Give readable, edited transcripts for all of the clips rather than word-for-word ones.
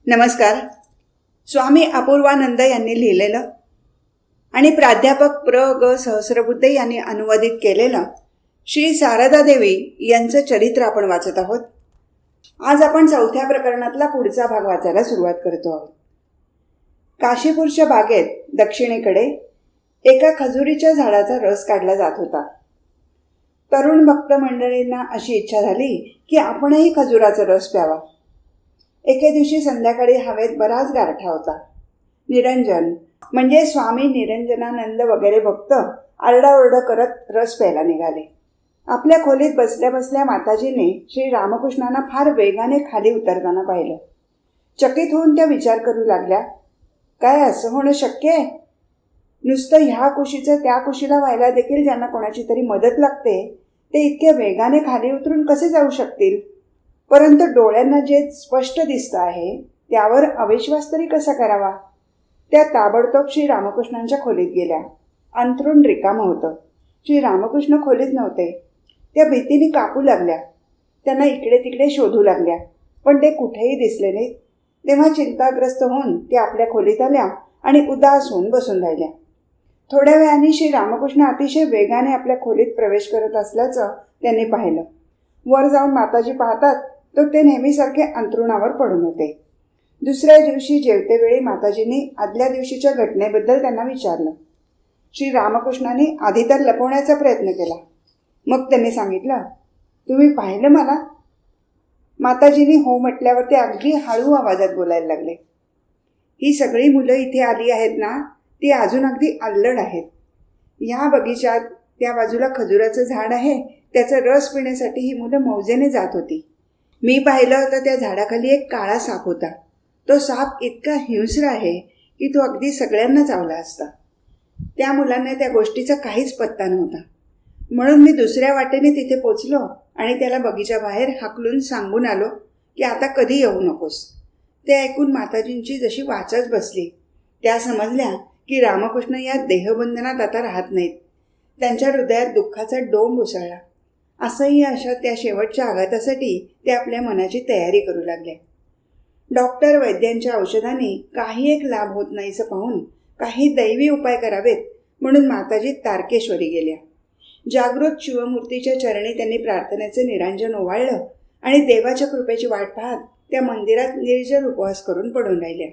नमस्कार. स्वामी अपूर्वानंद यांनी लिहिलेलं आणि प्राध्यापक प्र. ग. सहस्रबुद्धे यांनी अनुवादित केलेलं श्री शारदा देवी यांचं चरित्र आपण वाचत आहोत. आज आपण 4थ्या प्रकरणातला पुढचा भाग वाचायला सुरुवात करतो आहोत. काशीपूरच्या बागेत दक्षिणेकडे एका खजुरीच्या झाडाचा रस काढला जात होता. तरुण भक्त मंडळींना अशी इच्छा झाली की आपणही खजुराचा रस प्यावा. एके दिवशी संध्याकाळी हवेत बराच गारठा होता. निरंजन म्हणजे स्वामी निरंजनानंद वगैरे भक्त आरडाओरडा करत रस प्यायला निघाले. आपल्या खोलीत बसल्या बसल्या माताजीने श्री रामकृष्णांना फार वेगाने खाली उतरताना पाहिलं. चकित होऊन त्या विचार करू लागल्या, काय असं होणं शक्य आहे? नुसतं ह्या कुशीचं त्या कुशीला व्हायला देखील ज्यांना कोणाची तरी मदत लागते ते इतक्या वेगाने खाली उतरून कसे जाऊ शकतील? परंतु डोळ्यांना जे स्पष्ट दिसतं आहे त्यावर अविश्वास तरी कसा करावा? त्या ताबडतोब श्री रामकृष्णांच्या खोलीत गेल्या. अंथरूण रिकामं होतं. श्री रामकृष्ण खोलीत नव्हते. त्या भीतीने कापू लागल्या. त्यांना इकडे तिकडे शोधू लागल्या, पण ते कुठेही दिसले नाहीत. तेव्हा चिंताग्रस्त होऊन त्या आपल्या खोलीत आल्या आणि उदास होऊन बसून राहिल्या. थोड्या वेळाने श्री रामकृष्ण अतिशय वेगाने आपल्या खोलीत प्रवेश करत असल्याचं त्यांनी पाहिलं. वर जाऊन माताजी पाहतात तर ते नेहमीसारखे अंथरुणावर पडून होते. दुसऱ्या दिवशी जेवतेवेळी माताजींनी आदल्या दिवशीच्या घटनेबद्दल त्यांना विचारलं. श्री रामकृष्णांनी आधी तर लपवण्याचा प्रयत्न केला. मग त्यांनी सांगितलं, तुम्ही पाहिलं मला? माताजींनी हो म्हटल्यावर ते अगदी हळू आवाजात बोलायला लागले. ही सगळी मुलं इथे आली आहेत ना, ती अजून अगदी अल्लड आहेत. ह्या बगीचात त्या बाजूला खजुराचं झाड आहे, त्याचा रस पिण्यासाठी ही मुलं मौजेने जात होती. मी पाहिलं तर त्या झाडाखाली एक काळा साप होता. तो साप इतका हिंस्र आहे की तो अगदी सगळ्यांना चावला असता. त्या मुलांना त्या गोष्टीचा काहीच पत्ता नव्हता. म्हणून मी दुसऱ्या वाटेने तिथे पोचलो आणि त्याला बगीचाबाहेर हाकलून सांगून आलो की आता कधी येऊ नकोस. ते ऐकून माताजींची जशी वाचच बसली. त्या समजल्या की रामकृष्ण या देहबंधनात आता राहत नाहीत. त्यांच्या हृदयात दुःखाचा डोंब उसळला. असह्य अशा त्या शेवटच्या आघातासाठी ते आपल्या मनाची तयारी करू लागल्या. डॉक्टर वैद्यांच्या औषधाने काही एक लाभ होत नाहीसं पाहून काही दैवी उपाय करावेत म्हणून माताजी तारकेश्वरी गेल्या. जागृत शिवमूर्तीच्या चरणी त्यांनी प्रार्थनेचं निरांजन ओवाळलं आणि देवाच्या कृपेची वाट पाहत त्या मंदिरात निर्जल उपवास करून पडून राहिल्या.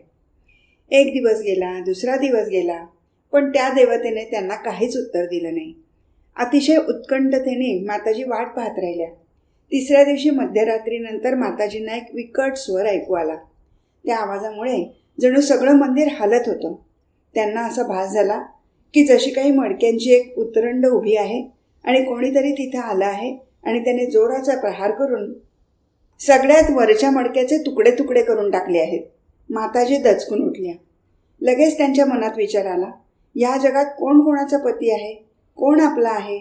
एक दिवस गेला, दुसरा दिवस गेला, पण त्या देवतेने त्यांना काहीच उत्तर दिलं नाही. अतिशय उत्कंठतेने माताजी वाट पाहत राहिल्या. तिसऱ्या दिवशी मध्यरात्रीनंतर माताजींना एक विकट स्वर ऐकू आला. त्या आवाजामुळे जणू सगळं मंदिर हालत होतं. त्यांना असा भास झाला की जशी काही मडक्यांची एक उतरंड उभी आहे आणि कोणीतरी तिथं आलं आहे आणि त्याने जोराचा प्रहार करून सगळ्यात वरच्या मडक्याचे तुकडे तुकडे करून टाकले आहेत. माताजी दचकून उठल्या. लगेच त्यांच्या मनात विचार आला, या जगात कोण कोणाचा पती आहे? कोण आपला आहे?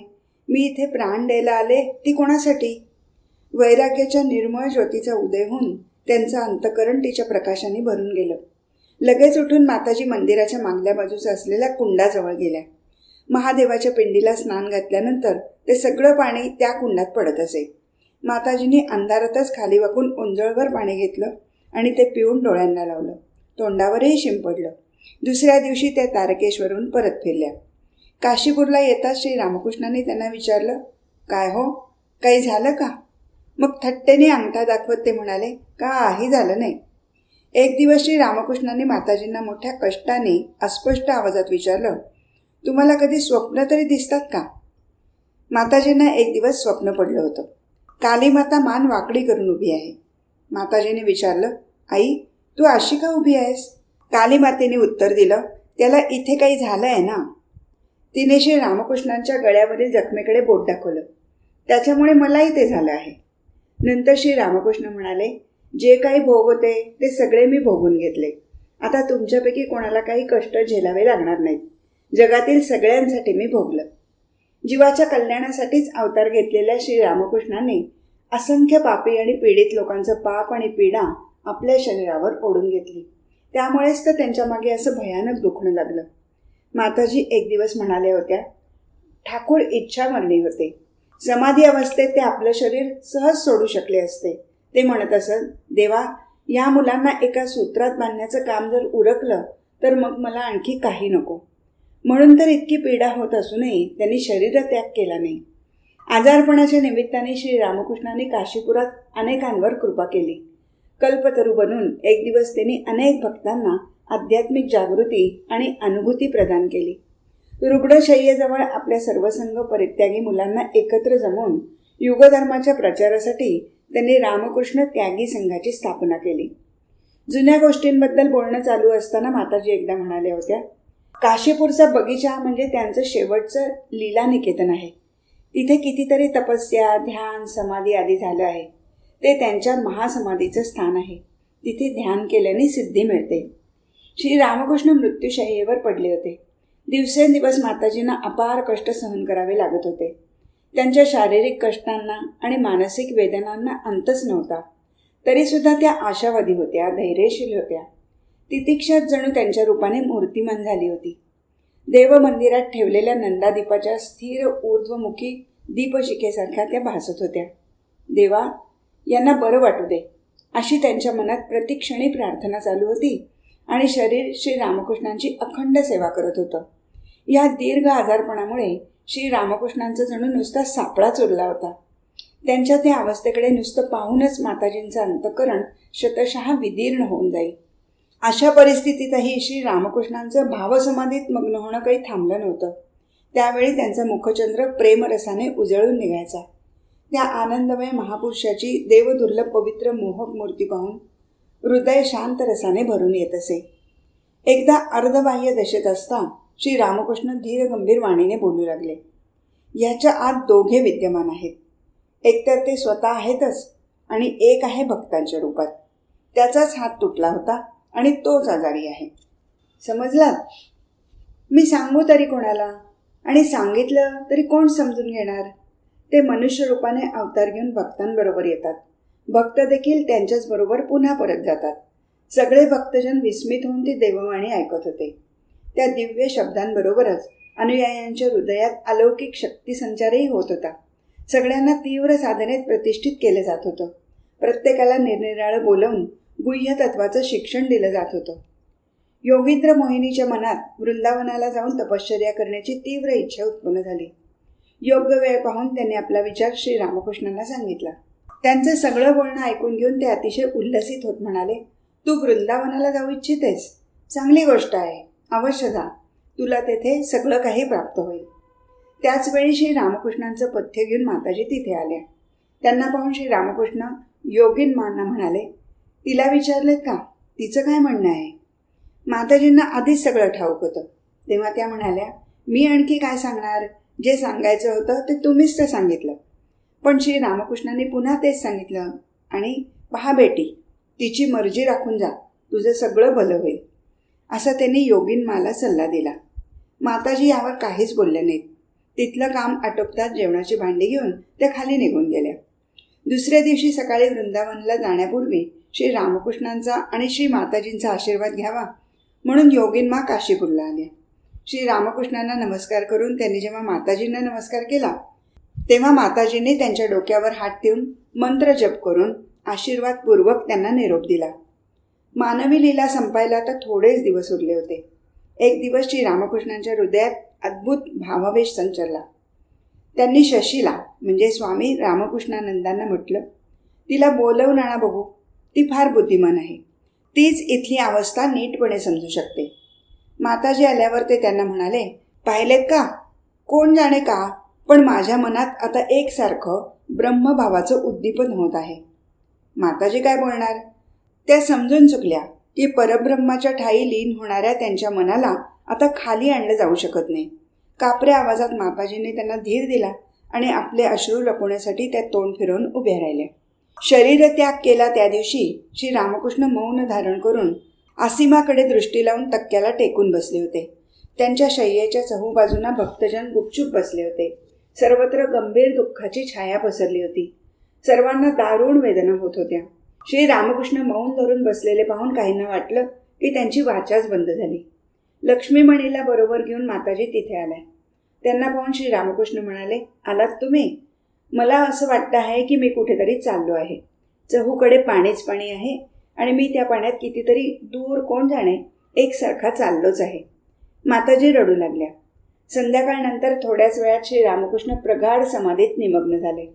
मी इथे प्राण द्यायला आले ती कोणासाठी? वैराग्याच्या निर्मळ ज्योतीचा उदय होऊन त्यांचं अंतःकरण तिच्या प्रकाशाने भरून गेलं. लगेच उठून माताजी मंदिराच्या मागल्या बाजूस असलेल्या कुंडाजवळ गेल्या. महादेवाच्या पिंडीला स्नान घातल्यानंतर ते सगळं पाणी त्या कुंडात पडत असे. माताजींनी अंधारातच खाली वाकून ओंजळभर पाणी घेतलं आणि ते पिऊन डोळ्यांना लावलं. तोंडावरही शिंपडलं. दुसऱ्या दिवशी त्या तारकेश्वरून परत फिरल्या. काशीपूरला येताच श्री रामकृष्णांनी त्यांना विचारलं, काय हो, काही झालं का? मग थट्टेने अंगठा दाखवत ते म्हणाले, काही झालं नाही. एक दिवस श्री रामकृष्णांनी माताजींना मोठ्या कष्टाने अस्पष्ट आवाजात विचारलं, तुम्हाला कधी स्वप्न तरी दिसतात का? माताजींना एक दिवस स्वप्न पडलं होतं. कालीमाता मान वाकडी करून उभी आहे. माताजीने विचारलं, आई तू अशी का उभी आहेस? कालीमातेने उत्तर दिलं, त्याला इथे काही झालं आहे ना. तिने श्री रामकृष्णांच्या गळ्यावरील जखमेकडे बोट दाखवलं. त्याच्यामुळे मलाही ते झालं आहे. नंतर श्री रामकृष्ण म्हणाले, जे काही भोग होते ते सगळे मी भोगून घेतले. आता तुमच्यापैकी कोणाला काही कष्ट झेलावे लागणार नाहीत. जगातील सगळ्यांसाठी मी भोगलं. जीवाच्या कल्याणासाठीच अवतार घेतलेल्या श्री रामकृष्णांनी असंख्य पापी आणि पीडित लोकांचं पाप आणि पीडा आपल्या शरीरावर ओढून घेतली. त्यामुळेच तर त्यांच्या मागे असं भयानक दुखणं लागलं. माताजी एक दिवस म्हणाल्या होत्या, ठाकूर इच्छा मरणी होते. समाधी अवस्थेत ते आपलं शरीर सहज सोडू शकले असते. ते म्हणत असत, देवा या मुलांना एका सूत्रात बांधण्याचं काम जर उरकलं तर मग मला आणखी काही नको. म्हणून तर इतकी पीडा होत असूनही त्यांनी शरीरत्याग केला नाही. आजारपणाच्या निमित्ताने श्री रामकृष्णांनी काशीपुरात अनेकांवर कृपा केली. कल्पतरू बनून एक दिवस त्यांनी अनेक भक्तांना आध्यात्मिक जागृती आणि अनुभूती प्रदान केली. रुग्णशय्येजवळ आपल्या सर्वसंग परित्यागी मुलांना एकत्र जमवून युगधर्माच्या प्रचारासाठी त्यांनी रामकृष्ण त्यागी संघाची स्थापना केली. जुन्या गोष्टींबद्दल बोलणं चालू असताना माताजी एकदा म्हणाल्या होत्या, काशीपूरचा बगीचा म्हणजे त्यांचं शेवटचं लीला निकेतन आहे. तिथे कितीतरी तपस्या, ध्यान, समाधी आदी झालं आहे. ते त्यांच्या महासमाधीचं स्थान आहे. तिथे ध्यान केल्याने सिद्धी मिळते. श्री रामकृष्ण मृत्यूशय्येवर पडले होते. दिवसेंदिवस माताजींना अपार कष्ट सहन करावे लागत होते. त्यांच्या शारीरिक कष्टांना आणि मानसिक वेदनांना अंतच नव्हता. तरीसुद्धा त्या आशावादी होत्या, धैर्यशील होत्या. तितिक्षा जणू त्यांच्या रूपाने मूर्तिमान झाली होती. देवमंदिरात ठेवलेल्या नंदादीपाच्या स्थिर ऊर्ध्वमुखी दीपशिखेसारख्या त्या भासत होत्या. देवा, यांना बरं वाटू दे, अशी त्यांच्या मनात प्रतिक्षणी प्रार्थना चालू होती आणि शरीर श्री रामकृष्णांची अखंड सेवा करत होतं. या दीर्घ आजारपणामुळे श्री रामकृष्णांचा जणू नुसता सापळाच उरला होता. त्यांच्या त्या अवस्थेकडे नुसतं पाहूनच माताजींचं अंतःकरण शतशः विदीर्ण होऊन जाई. अशा परिस्थितीतही श्री रामकृष्णांचं भावसमाधीत मग्न होणं काही थांबलं नव्हतं. त्यावेळी त्यांचा मुखचंद्र प्रेमरसाने उजळून निघायचा. त्या आनंदमय महापुरुषाची देवदुर्लभ पवित्र मोहक मूर्ती पाहून हृदय शांत रसाने भरून येत असे. एकदा अर्धबाह्य दशेत असता श्री रामकृष्ण धीर गंभीर वाणीने बोलू लागले. याच्या आत दोघे विद्यमान आहेत. एकतर ते स्वतः आहेतच आणि एक आहे भक्तांच्या रूपात. त्याचाच हात तुटला होता आणि तोच आजारी आहे. समजलात? मी सांगू तरी कोणाला, आणि सांगितलं तरी कोण समजून घेणार? ते मनुष्य रूपाने अवतार घेऊन भक्तांबरोबर येतात. भक्त देखील त्यांच्याच बरोबर पुन्हा परत जातात. सगळे भक्तजन विस्मित होऊन ती देववाणी ऐकत होते. त्या दिव्य शब्दांबरोबरच अनुयायांच्या हृदयात अलौकिक शक्तिसंचारही होत होता. सगळ्यांना तीव्र साधनेत प्रतिष्ठित केलं जात होतं. प्रत्येकाला निरनिराळं बोलवून गुह्य तत्वाचं शिक्षण दिलं जात होतं. योगींद्र मोहिनीच्या मनात वृंदावनाला जाऊन तपश्चर्या करण्याची तीव्र इच्छा उत्पन्न झाली. योग्य वेळ पाहून त्यांनी आपला विचार श्री रामकृष्णांना सांगितला. त्यांचं सगळं बोलणं ऐकून घेऊन ते अतिशय उल्लसित होत म्हणाले, तू वृंदावनाला जाऊ इच्छितेस? चांगली गोष्ट आहे, अवश्य जा. तुला तेथे सगळं काही प्राप्त होईल. त्याचवेळी श्री रामकृष्णांचं पथ्य घेऊन माताजी तिथे आल्या. त्यांना पाहून श्री रामकृष्ण योगीनमांना म्हणाले, तिला विचारलेत का? तिचं काय म्हणणं आहे? माताजींना आधीच सगळं ठाऊक होतं. तेव्हा त्या म्हणाल्या, मी आणखी काय सांगणार? जे सांगायचं होतं ते तुम्हीच तर सांगितलं. पण श्री रामकृष्णांनी पुन्हा तेच सांगितलं आणि पहा बेटी, तिची मर्जी राखून जा, तुझं सगळं भलं होईल, असा त्यांनी योगीनमाला सल्ला दिला. माताजी यावर काहीच बोलल्या नाहीत. तिथलं काम आटोपतात जेवणाची भांडी घेऊन त्या खाली निघून गेल्या. दुसऱ्या दिवशी सकाळी वृंदावनला जाण्यापूर्वी श्री रामकृष्णांचा आणि श्री माताजींचा आशीर्वाद घ्यावा म्हणून योगीनमा काशीपूरला आल्या. श्री रामकृष्णांना नमस्कार करून त्यांनी जेव्हा माताजींना नमस्कार केला तेव्हा माताजींनी त्यांच्या डोक्यावर हात ठेवून मंत्र जप करून आशीर्वादपूर्वक त्यांना निरोप दिला. मानवी लीला संपायला आता थोडेच दिवस उरले होते. एक दिवस श्री रामकृष्णांच्या हृदयात अद्भुत भावावेश संचरला. त्यांनी शशीला म्हणजे स्वामी रामकृष्णानंदांना म्हटलं, तिला बोलवून आणा बघू, ती फार बुद्धिमान आहे, तीच इथली अवस्था नीटपणे समजू शकते. माताजी आल्यावर ते त्यांना म्हणाले, पाहिलेत का? कोण जाणे का, पण माझ्या मनात आता एकसारखं ब्रह्मभावाचं उद्दीपन होत आहे. माताजी काय बोलणार? त्या समजून चुकल्या की परब्रह्माच्या ठायी लीन होणाऱ्या त्यांच्या मनाला आता खाली आणलं जाऊ शकत नाही. कापऱ्या आवाजात माताजींनी त्यांना धीर दिला आणि आपले अश्रू लपवण्यासाठी त्या तोंड फिरवून उभ्या राहिल्या. शरीरत्याग केला त्या दिवशी श्री रामकृष्ण मौन धारण करून आसीमाकडे दृष्टी लावून तक्क्याला टेकून बसले होते. त्यांच्या शय्येच्या चहूबाजूंना भक्तजन गुपचूप बसले होते. सर्वत्र गंभीर दुःखाची छाया पसरली होती. सर्वांना दारुण वेदना होत होत्या. श्री रामकृष्ण मौन धरून बसलेले पाहून काहींना वाटलं की त्यांची वाचाच बंद झाली. लक्ष्मीमणीला बरोबर घेऊन माताजी तिथे आल्या. त्यांना पाहून श्री रामकृष्ण म्हणाले, आलात तुम्ही? मला असं वाटतं आहे की मी कुठेतरी चाललो आहे. चहूकडे पाणीच पाणी आहे. आणि मी त्या पाण्यात कितीतरी दूर कोण जाणे एकसारखा चाललोच आहे. माताजी रडू लागल्या. संध्याकाळनंतर थोड्याच वेळात श्री रामकृष्ण प्रगाढ समाधीत निमग्न झाले.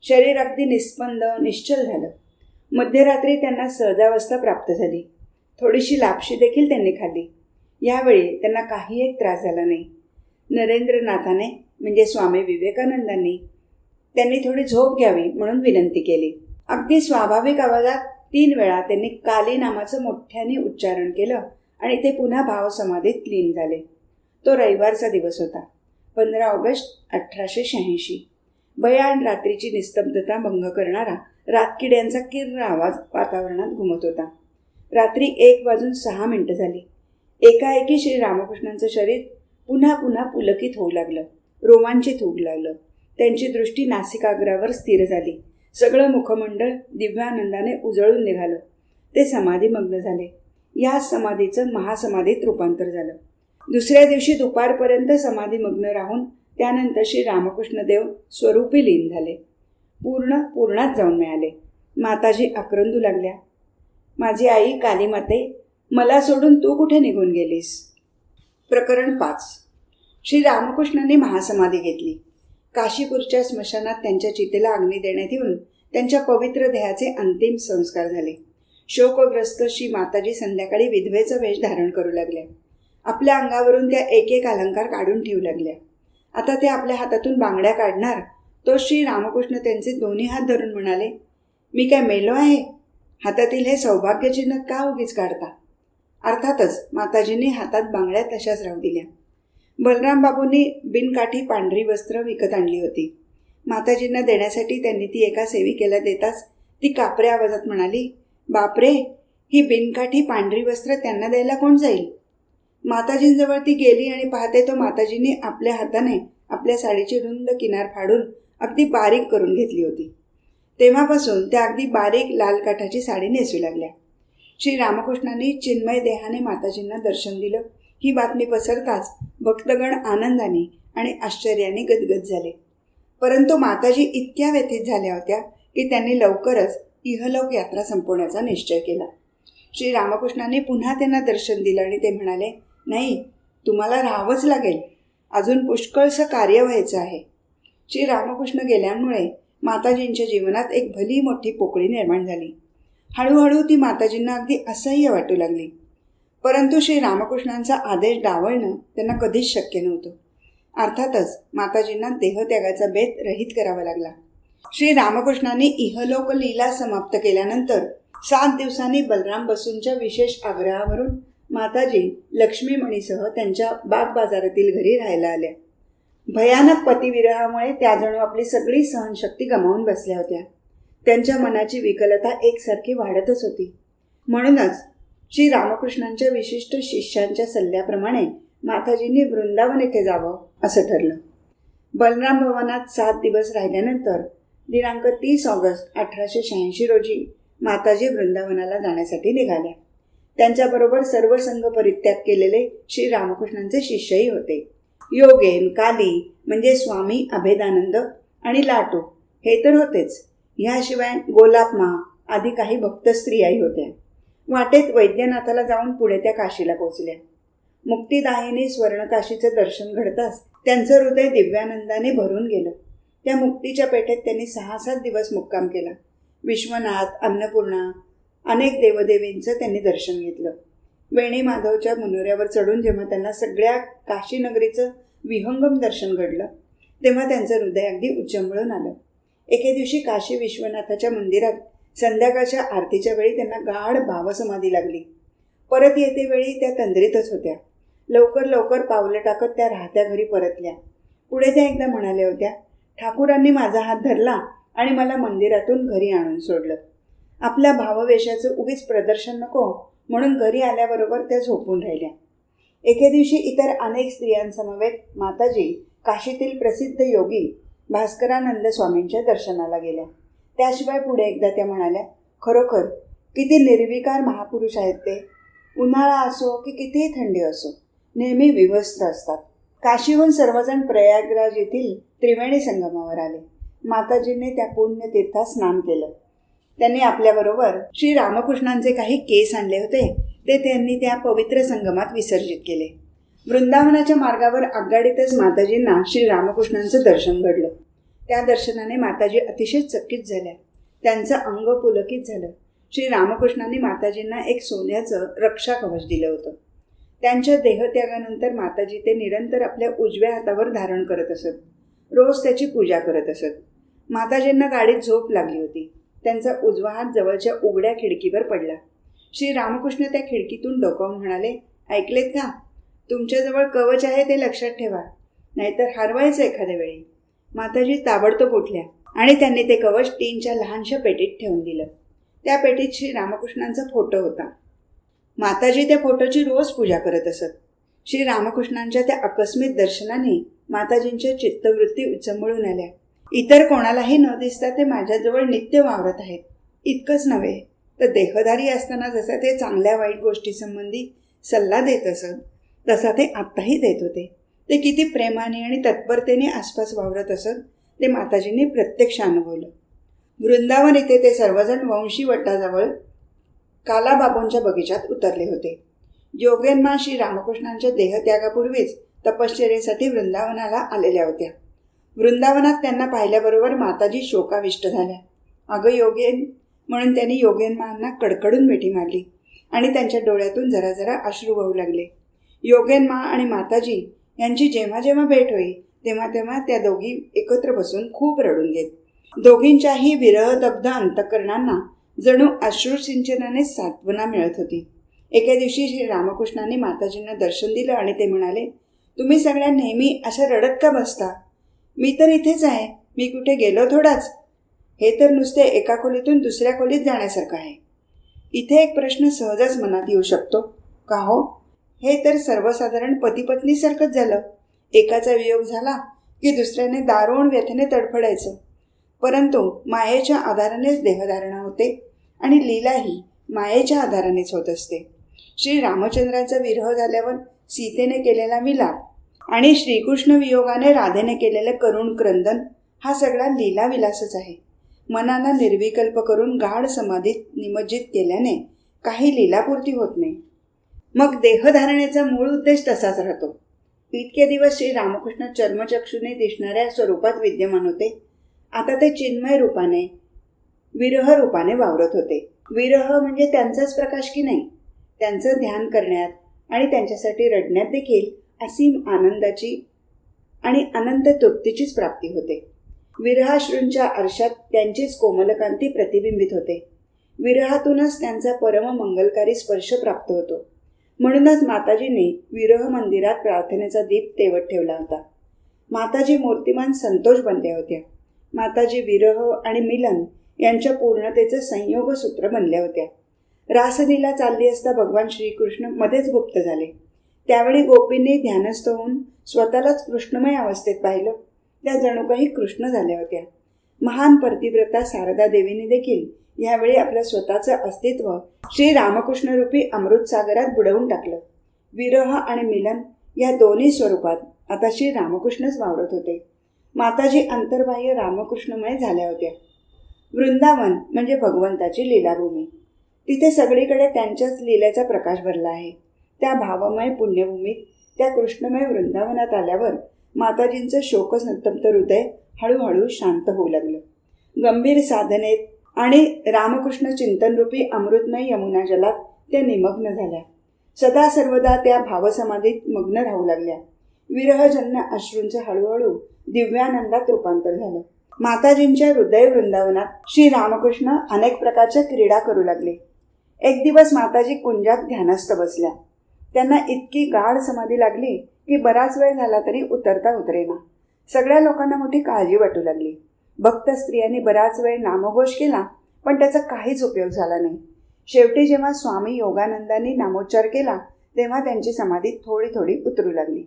शरीर अगदी निस्पंद निश्चल झालं. मध्यरात्री त्यांना सहजावस्था प्राप्त झाली. थोडीशी लापशी देखील त्यांनी खाल्ली. यावेळी त्यांना काही एक त्रास झाला नाही. नरेंद्रनाथाने म्हणजे स्वामी विवेकानंदांनी त्यांनी थोडी झोप घ्यावी म्हणून विनंती केली. अगदी स्वाभाविक आवाजात 3 वेळा त्यांनी काली नामाचं मोठ्याने उच्चारण केलं आणि ते पुन्हा भावसमाधीत लीन झाले. तो रविवारचा दिवस होता, 15 ऑगस्ट 1886. भयान रात्रीची निस्तब्धता भंग करणारा रातकिड्यांचा किर्र आवाज वातावरणात घुमत होता. रात्री 1:06 झाली. एकाएकी श्री रामकृष्णांचं शरीर पुन्हा पुन्हा पुलकित होऊ लागलं, रोमांचित होऊ लागलं. त्यांची दृष्टी नासिकाग्रावर स्थिर झाली. सगळं मुखमंडळ दिव्यानंदाने उजळून निघालं. ते समाधीमग्न झाले. या समाधीचं महासमाधीत रूपांतर झालं. दुसऱ्या दिवशी दुपारपर्यंत समाधीमग्न राहून त्यानंतर श्री रामकृष्णदेव स्वरूपी लीन झाले. पूर्णात जाऊन मिळाले. माताजी आक्रंदू लागल्या. माझी आई कालीमाते, मला सोडून तू कुठे निघून गेलीस? प्रकरण 5. श्री रामकृष्णांनी महासमाधी घेतली. काशीपूरच्या स्मशानात त्यांच्या चितेला अग्नी देण्यात येऊन त्यांच्या पवित्र देहाचे अंतिम संस्कार झाले. शोकग्रस्त श्री माताजी संध्याकाळी विधवेचा वेश धारण करू लागल्या. आपल्या अंगावरून त्या एक एक अलंकार काढून ठेवू लागल्या. आता ते आपल्या हातातून बांगड्या काढणार तो श्री रामकृष्ण त्यांचे दोन्ही हात धरून म्हणाले, मी काय मेलो आहे? हातातील हे सौभाग्यचिन्ह का उगीच काढता? अर्थातच माताजींनी हातात बांगड्या तशाच राहू दिल्या. बलराम बाबूंनी बिनकाठी पांढरी वस्त्र विकत आणली होती. माताजींना देण्यासाठी त्यांनी ती एका सेविकेला देताच ती कापऱ्या आवाजात म्हणाली, बापरे, ही बिनकाठी पांढरी वस्त्र त्यांना द्यायला कोण जाईल? माताजींजवळ ती गेली आणि पाहते तो माताजींनी आपल्या हाताने आपल्या साडीची रुंद किनार फाडून अगदी बारीक करून घेतली होती. तेव्हापासून त्या अगदी बारीक लाल काठाची साडी नेसू लागल्या. श्री रामकृष्णांनी चिन्मय देहाने माताजींना दर्शन दिलं. ही बातमी पसरताच भक्तगण आनंदाने आणि आश्चर्याने गदगद झाले. परंतु माताजी इतक्या व्यथित झाल्या होत्या की त्यांनी लवकरच इहलोक यात्रा संपवण्याचा निश्चय केला. श्री रामकृष्णांनी पुन्हा त्यांना दर्शन दिलं आणि ते म्हणाले, नाही, तुम्हाला राहावंच लागेल, अजून पुष्कळसं कार्य व्हायचं आहे. श्री रामकृष्ण गेल्यामुळे माताजींच्या जीवनात एक भली मोठी पोकळी निर्माण झाली. हळूहळू ती माताजींना अगदी असह्य वाटू लागली. परंतु श्री रामकृष्णांचा आदेश डावलणं त्यांना कधीच शक्य नव्हतं. अर्थातच माताजींना देहत्यागाचा बेत रहित करावा लागला. श्री रामकृष्णांनी इहलोक लीला समाप्त केल्यानंतर 7 दिवसांनी बलराम बसूंच्या विशेष आग्रहावरून माताजी लक्ष्मीमणीसह त्यांच्या बागबाजारातील घरी राहायला आल्या. भयानक पतिविरहामुळे त्या जणू आपली सगळी सहनशक्ती गमावून बसल्या होत्या. त्यांच्या मनाची विकलता एकसारखी वाढतच होती. म्हणूनच श्री रामकृष्णांच्या विशिष्ट शिष्यांच्या सल्ल्याप्रमाणे माताजींनी वृंदावन येथे जावं असं ठरलं. बलराम भवनात 7 दिवस राहिल्यानंतर दिनांक 30 ऑगस्ट 1886 रोजी माताजी वृंदावनाला जाण्यासाठी निघाल्या. त्यांच्याबरोबर सर्व संघ परित्याग केलेले श्री रामकृष्णांचे शिष्यही होते. योगेन, काली म्हणजे स्वामी अभेदानंद आणि लाटू हे तर होतेच. ह्याशिवाय गोलापमा आदी काही भक्त स्त्रियाही होत्या. वाटेत वैद्यनाथाला जाऊन पुढे त्या काशीला पोचल्या. मुक्तिदायिनी स्वर्णकाशीचं दर्शन घडताच त्यांचं हृदय दिव्यानंदाने भरून गेलं. त्या मुक्तीच्या पेठेत त्यांनी 6-7 दिवस मुक्काम केला. विश्वनाथ, अन्नपूर्णा, अनेक देवदेवींचं त्यांनी दर्शन घेतलं. वेणी माधवच्या मनोऱ्यावर चढून जेव्हा त्यांना सगळ्या काशीनगरीचं विहंगम दर्शन घडलं तेव्हा त्यांचं हृदय अगदी उच्चंबळून आलं. एके दिवशी काशी विश्वनाथाच्या मंदिरात संध्याकाळच्या आरतीच्या वेळी त्यांना गाढ भावसमाधी लागली. परत येते वेळी त्या तंद्रीतच होत्या. लवकर पावलं टाकत त्या राहत्या घरी परतल्या. पुढे त्या एकदा म्हणाल्या होत्या, ठाकूरांनी माझा हात धरला आणि मला मंदिरातून घरी आणून सोडलं. आपल्या भाववेशाचं उगीच प्रदर्शन नको म्हणून घरी आल्याबरोबर त्या झोपून राहिल्या. एके दिवशी इतर अनेक स्त्रियांसमवेत माताजी काशीतील प्रसिद्ध योगी भास्करानंद स्वामींच्या दर्शनाला गेल्या. त्याशिवाय पुढे एकदा त्या म्हणाल्या, खरोखर किती निर्विकार महापुरुष आहेत ते. उन्हाळा असो की कितीही थंडी असो नेहमी विवस्त्र असतात. काशीहून सर्वजण प्रयागराज येथील त्रिवेणी संगमावर आले. माताजींनी त्या पुण्यतीर्थात स्नान केलं. त्यांनी आपल्याबरोबर श्री रामकृष्णांचे काही केस आणले होते, ते त्यांनी त्या पवित्र संगमात विसर्जित केले. वृंदावनाच्या मार्गावर आगगाडीतच माताजींना श्री रामकृष्णांचं दर्शन घडलं. त्या दर्शनाने माताजी अतिशय चकित झाल्या. त्यांचं अंग पुलकित झालं. श्री रामकृष्णांनी माताजींना एक सोन्याचं रक्षा कवच दिलं होतं. त्यांच्या देहत्यागानंतर माताजी ते निरंतर आपल्या उजव्या हातावर धारण करत असत. रोज त्याची पूजा करत असत. माताजींना गाडीत झोप लागली होती. त्यांचा उजवा हात जवळच्या उघड्या खिडकीवर पडला. श्री रामकृष्ण त्या खिडकीतून डोकावून म्हणाले, ऐकलेत का? तुमच्याजवळ कवच आहे ते लक्षात ठेवा, नाहीतर हरवायचं एखाद्या वेळी. माताजी ताबडतोब उठल्या आणि त्यांनी ते कवच टीनच्या लहानशा पेटीत ठेवून दिलं. त्या पेटीत श्री रामकृष्णांचा फोटो होता. माताजी त्या फोटोची रोज पूजा करत असत. श्री रामकृष्णांच्या त्या आकस्मिक दर्शनाने माताजींच्या चित्तवृत्ती उचंबळून आल्या. इतर कोणालाही न दिसता ते माझ्याजवळ नित्य वावरत आहेत. इतकंच नव्हे तर देहधारी असताना जसा ते चांगल्या वाईट गोष्टीसंबंधी सल्ला देत असत, तसा ते आत्ताही देत होते. ते किती प्रेमाने आणि तत्परतेने आसपास वावरत असत ते माताजींनी प्रत्यक्ष अनुभवलं. वृंदावन इथे ते सर्वजण वंशी वट्टाजवळ कालाबाबूंच्या बगीचात उतरले होते. योगेन्मा श्री रामकृष्णांच्या देहत्यागापूर्वीच तपश्चर्येसाठी वृंदावनाला आलेल्या होत्या. वृंदावनात त्यांना पाहिल्याबरोबर माताजी शोकाविष्ट झाल्या. अगं योगेन, म्हणून त्यांनी योगेन्मांना कडकडून मिठी मारली आणि त्यांच्या डोळ्यातून जरा जरा अश्रू वाहू लागले. योगेन्मा आणि माताजी यांची जेव्हा जेव्हा भेट होई तेव्हा तेव्हा त्या दोघी एकत्र बसून खूप रडून घेत. दोघींच्याही विरहदग्ध अंतःकरणांना जणू अश्रुसिंचनाने सांत्वना मिळत होती. एके दिवशी श्री रामकृष्णांनी माताजींना दर्शन दिलं आणि ते म्हणाले, तुम्ही सगळ्या नेहमी अशा रडत का बसता? मी तर इथेच आहे, मी कुठे गेलो थोडाच. हे तर नुसते एका खोलीतून दुसऱ्या खोलीत जाण्यासारखं आहे. इथे एक प्रश्न सहजच मनात येऊ शकतो, का हो? हे तर सर्वसाधारण पतीपत्नीसारखंच झालं. एकाचा वियोग झाला की दुसऱ्याने दारुण व्यथेने तडफडायचं. परंतु मायेच्या आधारानेच देहधारणा होते आणि लीलाही मायेच्या आधारानेच होत असते. श्री रामचंद्राचा विरह झाल्यावर सीतेने केलेला विलाप आणि श्रीकृष्ण वियोगाने राधेने केलेलं करुण क्रंदन हा सगळा लीलाविलासच आहे. मनाला निर्विकल्प करून गाढ समाधीत निमज्जित केल्याने काही लीलापूर्ती होत नाही. मग देहधारणेचा मूळ उद्देश तसाच राहतो. इतके दिवस श्री रामकृष्ण चर्मचक्षुने दिसणाऱ्या स्वरूपात विद्यमान होते. आता ते चिन्मय रूपाने, विरह रूपाने वावरत होते. विरह म्हणजे त्यांचाच प्रकाश की नाही? त्यांचं ध्यान करण्यात आणि त्यांच्यासाठी रडण्यात देखील असीम आनंदाची आणि अनंत तृप्तीचीच प्राप्ती होते. विरहाश्रूंच्या आरशात त्यांचीच कोमलकांती प्रतिबिंबित होते. विरहातूनच त्यांचा परम मंगलकारी स्पर्श प्राप्त होतो. म्हणूनच माताजींनी विरह मंदिरात प्रार्थनेचा दीप तेवत ठेवला होता. माताजी मूर्तिमान संतोष बनल्या होत्या. माताजी विरह आणि मिलन यांच्या पूर्णतेचं संयोग सूत्र बनल्या होत्या. रासलीला चालली असता भगवान श्रीकृष्ण मध्येच गुप्त झाले. त्यावेळी गोपींनी ध्यानस्थ होऊन स्वतःलाच कृष्णमय अवस्थेत पाहिलं. त्या जणू काही कृष्ण झाल्या होत्या. महान पतिव्रता शारदा देवीने देखील यावेळी आपलं स्वतःचं अस्तित्व श्री रामकृष्णरूपी अमृतसागरात बुडवून टाकलं. विरह आणि मिलन या दोन्ही स्वरूपात आता श्री रामकृष्णच वावरत होते. माताजी अंतर्बाह्य रामकृष्णमय झाल्या होत्या. वृंदावन म्हणजे भगवंताची लीलाभूमी. तिथे सगळीकडे त्यांच्याच लीलेचा प्रकाश भरला आहे. त्या भावमय पुण्यभूमीत, त्या कृष्णमय वृंदावनात आल्यावर माताजींचं शोकसंतप्त हृदय हळूहळू शांत होऊ लागलं. गंभीर साधनेत आणि रामकृष्ण चिंतनरूपी अमृतमय यमुना जलात त्या निमग्न झाल्या. सदा सर्वदा त्या भावसमाधीत मग्न राहू लागल्या. विरहजन्य अश्रूंचं हळूहळू दिव्यानंदात रूपांतर झालं. माताजींच्या हृदय वृंदावनात श्री रामकृष्ण अनेक प्रकारच्या क्रीडा करू लागले. एक दिवस माताजी कुंजात ध्यानस्थ बसल्या. त्यांना इतकी गाढ समाधी लागली की बराच वेळ झाला तरी उतरता उतरेना. सगळ्या लोकांना मोठी काळजी वाटू लागली. भक्त स्त्रियांनी बराच वेळ नामघोष केला, पण त्याचा काहीच उपयोग झाला नाही. शेवटी जेव्हा स्वामी योगानंदांनी नामोच्चार केला तेव्हा त्यांची समाधी थोडी थोडी उतरू लागली.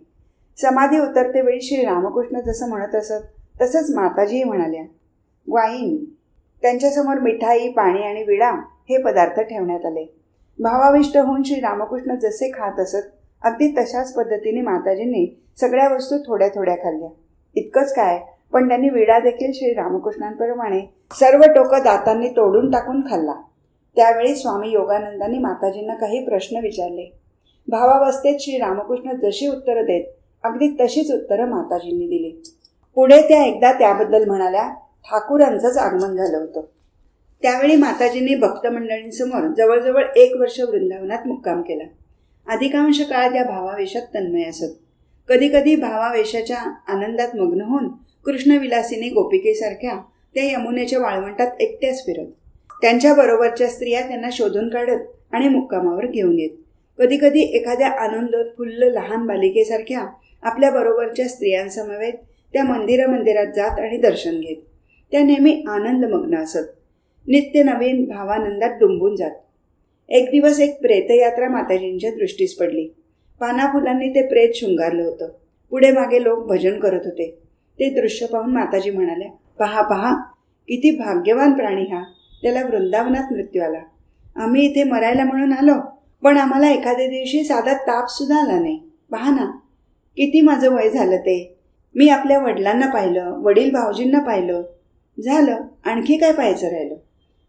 समाधी उतरते वेळी श्री रामकृष्ण जसं म्हणत असत तसंच माताजीही म्हणाल्या. वाईन, त्यांच्यासमोर मिठाई, पाणी आणि विडा हे पदार्थ ठेवण्यात आले. भावाविष्ट होऊन श्री रामकृष्ण जसे खात असत अगदी तशाच पद्धतीने माताजींनी सगळ्या वस्तू थोड्या थोड्या खाल्ल्या. इतकंच काय, पण त्यांनी विडा देखील श्री रामकृष्णांप्रमाणे सर्व टोकं दातांनी तोडून टाकून खाल्ला. त्यावेळी स्वामी योगानंदांनी माताजींना काही प्रश्न विचारले. भावावस्थेत श्री रामकृष्ण जशी उत्तरं देत अगदी तशीच उत्तरं माताजींनी दिली. पुढे त्या एकदा त्याबद्दल म्हणाल्या, ठाकूरांचंच आगमन झालं होतं. त्यावेळी माताजींनी भक्त मंडळींसमोर जवळजवळ 1 वर्ष वृंदावनात मुक्काम केला. अधिकांश काळ त्या भावावेशात तन्मय असत. कधीकधी भावावेशाच्या आनंदात मग्न होऊन कृष्णविलासिनी गोपिकेसारख्या त्या यमुनेच्या वाळवंटात एकट्याच फिरत. त्यांच्याबरोबरच्या स्त्रिया त्यांना शोधून काढत आणि मुक्कामावर घेऊन येत. कधीकधी एखाद्या आनंदोत्फुल्ल लहान बालिकेसारख्या आपल्याबरोबरच्या स्त्रियांसमवेत त्या मंदिरात जात आणि दर्शन घेत. त्या नेहमी आनंदमग्न असत, नित्य नवीन भावानंदात डुंबून जात. एक दिवस एक प्रेतयात्रा माताजींच्या दृष्टीस पडली. पानाफुलांनी ते प्रेत शृंगारलं होतं. पुढे मागे लोक भजन करत होते. ते दृश्य पाहून माताजी म्हणाल्या, पहा पहा, किती भाग्यवान प्राणी हा. त्याला वृंदावनात मृत्यू आला. आम्ही इथे मरायला म्हणून आलो, पण आम्हाला एखाद्या दिवशी साधा तापसुद्धा आला नाही. पहा ना, किती माझं वय झालं ते. मी आपल्या वडिलांना पाहिलं, वडील भाऊजींना पाहिलं. झालं, आणखी काय पाहायचं राहिलं.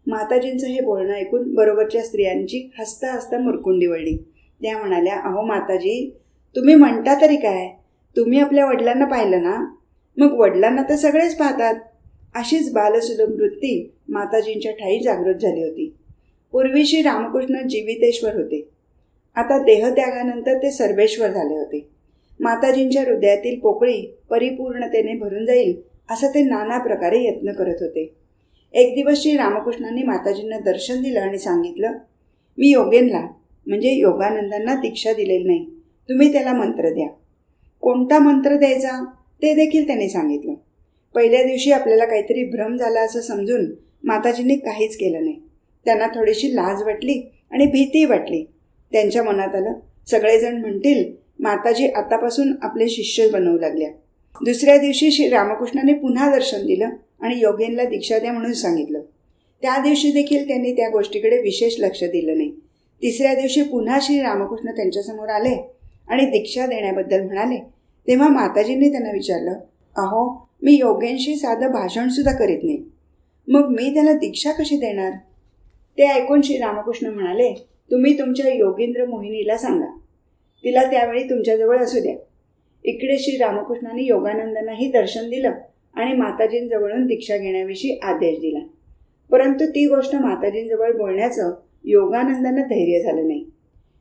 माताजींचं हे बोलणं ऐकून बरोबरच्या स्त्रियांची हसता हसता मुरकुंडी वळली. त्या म्हणाल्या, अहो माताजी, तुम्ही म्हणता तरी काय? तुम्ही आपल्या वडिलांना पाहिलं ना, मग वडिलांना तर सगळेच पाहतात. अशीच बालसुलभ वृत्ती माताजींच्या ठायी जागृत झाली होती. पूर्वी श्री रामकृष्ण जीवितेश्वर होते. आता देहत्यागानंतर ते सर्वेश्वर झाले होते. माताजींच्या हृदयातील पोकळी परिपूर्णतेने भरून जाईल असं ते नाना प्रकारे यत्न करत होते. एक दिवस श्री रामकृष्णांनी माताजींना दर्शन दिलं आणि सांगितलं, मी योगेनला म्हणजे योगानंदांना दीक्षा दिलेली नाही. तुम्ही त्याला मंत्र द्या. कोणता मंत्र द्यायचा ते देखील त्यांनी सांगितलं. पहिल्या दिवशी आपल्याला काहीतरी भ्रम झाला असं समजून माताजींनी काहीच केलं नाही. त्यांना थोडीशी लाज वाटली आणि भीती वाटली. त्यांच्या मनात आलं, सगळेजण म्हणतील माताजी आतापासून आपले शिष्य बनवू लागल्या. दुसऱ्या दिवशी श्री रामकृष्णाने पुन्हा दर्शन दिलं आणि योगेनला दीक्षा द्या म्हणून सांगितलं. त्या दिवशी देखील त्यांनी त्या गोष्टीकडे विशेष लक्ष दिलं नाही. तिसऱ्या दिवशी पुन्हा श्री रामकृष्ण त्यांच्यासमोर आले आणि दीक्षा देण्याबद्दल म्हणाले. तेव्हा माताजींनी त्यांना विचारलं, अहो, मी योगेनशी साधं भाषणसुद्धा करीत नाही, मग मी त्याला दीक्षा कशी देणार? ते ऐकून श्री रामकृष्ण म्हणाले, तुम्ही तुमच्या योगेंद्र मोहिनीला सांगा, तिला त्यावेळी तुमच्याजवळ असू द्या. इकडे श्री रामकृष्णांनी योगानंदांनाही दर्शन दिलं आणि माताजींजवळून दीक्षा घेण्याविषयी आदेश दिला. परंतु ती गोष्ट माताजींजवळ बोलण्याचं योगानंदांना धैर्य झालं नाही.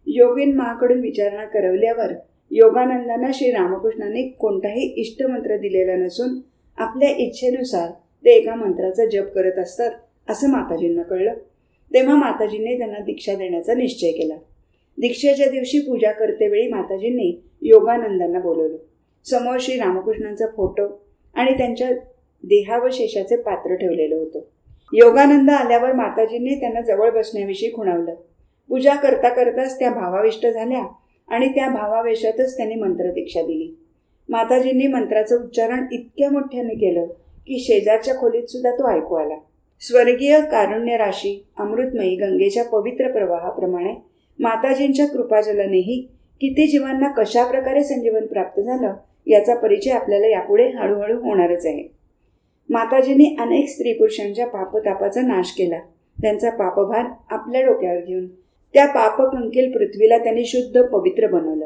योगीन माकडून विचारणा करवल्यावर योगानंदांना श्री रामकृष्णांनी कोणताही इष्टमंत्र दिलेला नसून आपल्या इच्छेनुसार ते एका मंत्राचा जप करत असतात असं माताजींना कळलं. तेव्हा माताजींनी त्यांना दीक्षा देण्याचा निश्चय केला. दीक्षेच्या दिवशी पूजा करतेवेळी माताजींनी योगानंदांना बोलवलं. समोर श्री रामकृष्णांचा फोटो आणि त्यांच्या देहावशेषाचे पात्र ठेवलेलं होतं. योगानंद आल्यावर माताजींनी त्यांना जवळ बसण्याविषयी खुणावलं. पूजा करता करताच त्या भावाविष्ट झाल्या आणि त्या भावावेशातच त्यांनी मंत्रदीक्षा दिली. माताजींनी मंत्राचं उच्चारण इतक्या मोठ्याने केलं की शेजारच्या खोलीत सुद्धा तो ऐकू आला. स्वर्गीय कारुण्य राशी अमृतमयी गंगेच्या पवित्र प्रवाहाप्रमाणे माताजींच्या कृपाजलानेही किती जीवांना कशा प्रकारे संजीवन प्राप्त झालं याचा परिचय आपल्याला यापुढे हळूहळू होणारच आहे. माताजींनी अनेक स्त्री पुरुषांच्या पापतापाचा नाश केला. त्यांचा पापभार आपल्या डोक्यावर घेऊन त्या पापकंकील पृथ्वीला त्यांनी शुद्ध पवित्र बनवलं.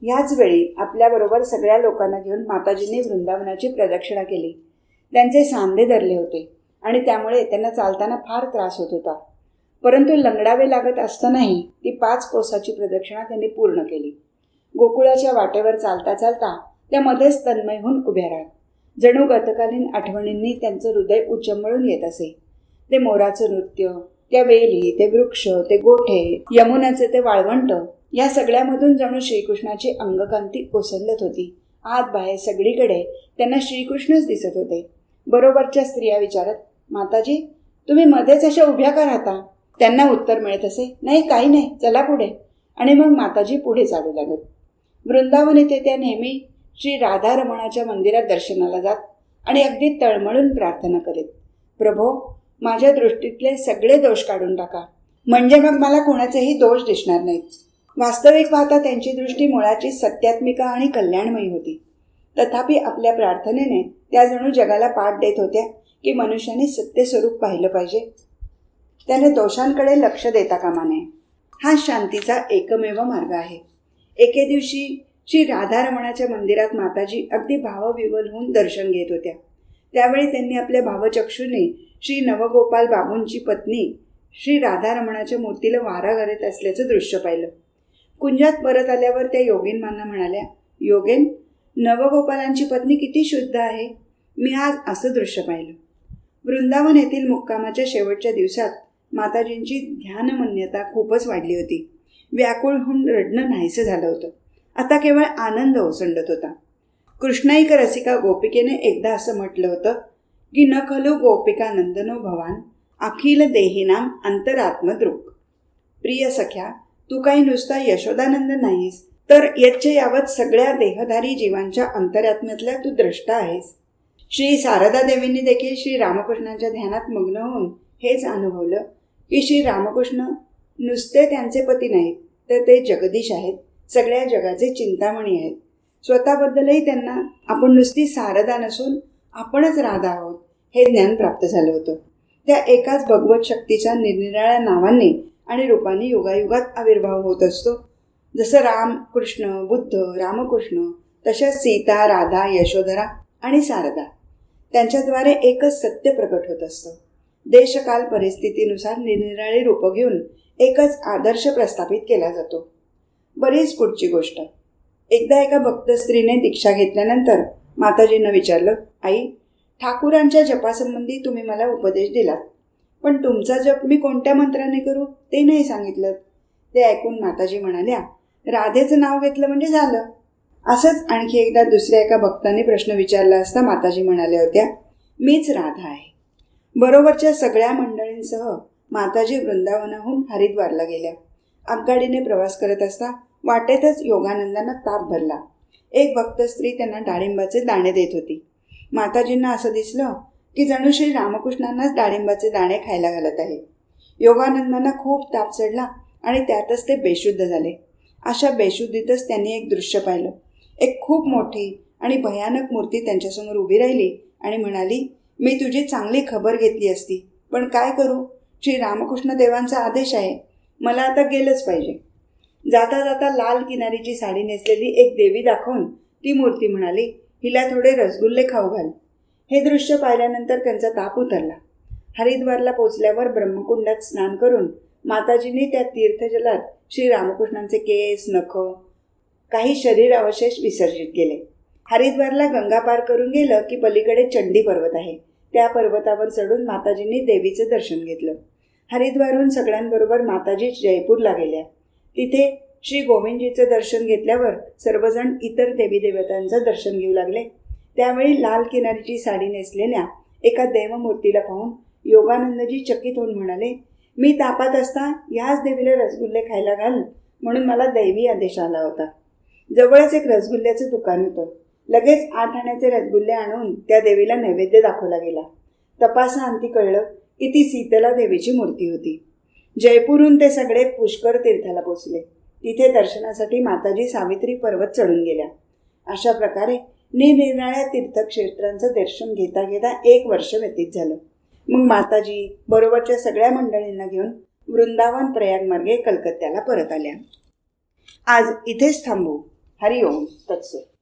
ह्याच वेळी आपल्याबरोबर सगळ्या लोकांना घेऊन माताजींनी वृंदावनाची प्रदक्षिणा केली. त्यांचे सांधे धरले होते आणि त्यामुळे त्यांना चालताना फार त्रास होत होता. परंतु लंगडावे लागत असतानाही ती 5 कोसाची प्रदक्षिणा त्यांनी पूर्ण केली. गोकुळाच्या वाटेवर चालता चालता त्या मध्येच तन्मय होऊन उभ्या राहत. जणू गतकालीन आठवणींनी त्यांचं हृदय उचंबळून येत असे. ते मोराचं नृत्य, त्या वेली, ते वृक्ष, ते गोठे, यमुनाचे ते वाळवंट, या सगळ्यामधून जणू श्रीकृष्णाची अंगकांती ओसरत होती. आत बाहेर सगळीकडे त्यांना श्रीकृष्णच दिसत होते. बरोबरच्या स्त्रिया विचारत, माताजी, तुम्ही मध्येच अशा उभ्या का राहता? त्यांना उत्तर मिळत असे, नाही, काही नाही, चला पुढे. आणि मग माताजी पुढे चालू लागत. वृंदावन येथे त्या नेहमी श्री राधारमणाच्या मंदिरात दर्शनाला जात आणि अगदी तळमळून प्रार्थना करीत, प्रभो, माझ्या दृष्टीतले सगळे दोष काढून टाका, म्हणजे मग मला कोणाचेही दोष दिसणार नाहीत. वास्तविक पाहता त्यांची दृष्टी मुळाची सत्यात्मिका आणि कल्याणमयी होती. तथापि आपल्या प्रार्थनेने त्या जणू जगाला पाठ देत होत्या की मनुष्याने सत्य स्वरूप पाहिलं पाहिजे, त्याने दोषांकडे लक्ष देता कामा नये. हा शांतीचा एकमेव मार्ग आहे. एके दिवशी श्री राधारमणाच्या मंदिरात माताजी अगदी भावविव्हल होऊन दर्शन घेत होत्या. त्यावेळी त्यांनी आपल्या भावचक्षुने श्री नवगोपाल बाबूंची पत्नी श्री राधारमणाच्या मूर्तीला वारा घालत असल्याचं दृश्य पाहिलं. कुंजात परत आल्यावर त्या योगीनमांना म्हणाल्या, योगेन, नवगोपालांची पत्नी किती शुद्ध आहे. मी आज असं दृश्य पाहिलं. वृंदावन येथील मुक्कामाच्या शेवटच्या दिवसात माताजींची ध्यानमन्यता खूपच वाढली होती. व्याकुळ होऊन रडणं नाहीसं झालं होतं. आता केवळ आनंद ओसंडत होता. कृष्णाईक रसिका गोपिकेने एकदा असं म्हटलं होतं की न खलु गोपिका नंदनो भवान अखिल देहिनाम अंतरात्मदृक्. प्रिय सख्या, तू काही नुसता यशोदानंद नाहीस, तर यावत सगळ्या देहधारी जीवांच्या अंतरात्म्यातल्या तू द्रष्टा आहेस. श्री शारदा देवींनी देखील श्री रामकृष्णांच्या ध्यानात मग्न होऊन हेच अनुभवलं की श्री रामकृष्ण नुसते त्यांचे पती नाहीत, तर ते जगदीश आहेत, सगळ्या जगाचे चिंतामणी आहेत. स्वतःबद्दलही त्यांना आपण नुसती शारदा नसून आपणच राधा आहोत हे ज्ञान प्राप्त झालं होतं. त्या एकाच भगवत शक्तीच्या निरनिराळ्या नावांनी आणि रूपांनी युगायुगात आविर्भाव होत असतो. जसं राम, कृष्ण, बुद्ध, रामकृष्ण, तशाच सीता, राधा, यशोधरा आणि शारदा, त्यांच्याद्वारे एकच सत्य प्रकट होत असतं. देशकाल परिस्थितीनुसार निरनिराळी रूपं घेऊन एकच आदर्श प्रस्थापित केला जातो. बरीच पुढची गोष्ट. एकदा एका भक्त स्त्रीने दीक्षा घेतल्यानंतर माताजींना विचारलं, आई, ठाकूरांच्या जपासंबंधी तुम्ही मला उपदेश दिलात, पण तुमचा जप मी कोणत्या मंत्राने करू ते नाही सांगितलं. ते ऐकून माताजी म्हणाल्या, राधेचं नाव घेतलं म्हणजे झालं. असंच आणखी एकदा दुसऱ्या एका भक्ताने प्रश्न विचारला असता माताजी म्हणाल्या होत्या, मीच राधा आहे. बरोबरच्या सगळ्या मंडळींसह माताजी वृंदावनाहून हरिद्वारला गेल्या. आगगाडीने प्रवास करत असता वाटेतच योगानंदांना ताप भरला. एक भक्त स्त्री त्यांना डाळिंबाचे दाणे देत होती. माताजींना असं दिसलं की जणू श्री रामकृष्णांनाच डाळिंबाचे दाणे खायला घालत आहे. योगानंदांना खूप ताप चढला आणि त्यातच ते बेशुद्ध झाले. अशा बेशुद्धीतच त्यांनी एक दृश्य पाहिलं. एक खूप मोठी आणि भयानक मूर्ती त्यांच्यासमोर उभी राहिली आणि म्हणाली, मी तुझी चांगली खबर घेतली असती, पण काय करू, श्री रामकृष्ण देवांचा आदेश आहे, मला आता गेलंच पाहिजे. जाता जाता लाल किनारीची साडी नेसलेली एक देवी दाखवून ती मूर्ती म्हणाली, हिला थोडे रसगुल्ले खाऊ घाल. हे दृश्य पाहिल्यानंतर त्यांचा ताप उतरला. हरिद्वारला पोचल्यावर ब्रह्मकुंडात स्नान करून माताजींनी त्या तीर्थजलात श्री रामकृष्णांचे केस, नख, काही शरीर अवशेष विसर्जित केले. हरिद्वारला गंगा पार करून गेलं की पलीकडे चंडी पर्वत आहे. त्या पर्वतावर चढून माताजींनी देवीचं दर्शन घेतलं. हरिद्वारहून सगळ्यांबरोबर माताजी जयपूरला गेल्या. तिथे श्री गोविंदजीचं दर्शन घेतल्यावर सर्वजण इतर देवी देवतांचं दर्शन घेऊ लागले. त्यावेळी लाल किनारीची साडी नेसलेल्या एका देवमूर्तीला पाहून योगानंदजी चकित होऊन म्हणाले, मी तापात असता ह्याच देवीला रसगुल्ले खायला घाल म्हणून मला दैवी आदेश आला होता. जवळच एक रसगुल्ल्याचं दुकान होतं. लगेच 8 आण्याचे रसगुल्ले आणून त्या देवीला नैवेद्य दाखवला गेला. तपासाअंती कळलं की ती शीतला देवीची मूर्ती होती. जयपूरहून ते सगळे पुष्कर तीर्थाला पोचले. तिथे दर्शनासाठी माताजी सावित्री पर्वत चढून गेल्या. अशा प्रकारे निरनिराळ्या तीर्थक्षेत्रांचं दर्शन घेता घेता 1 वर्ष व्यतीत झालं. मग माताजी बरोबरच्या सगळ्या मंडळींना घेऊन वृंदावन प्रयाग मार्गे कलकत्त्याला परत आल्या. आज इथेच थांबू. हरिओम तत्सत.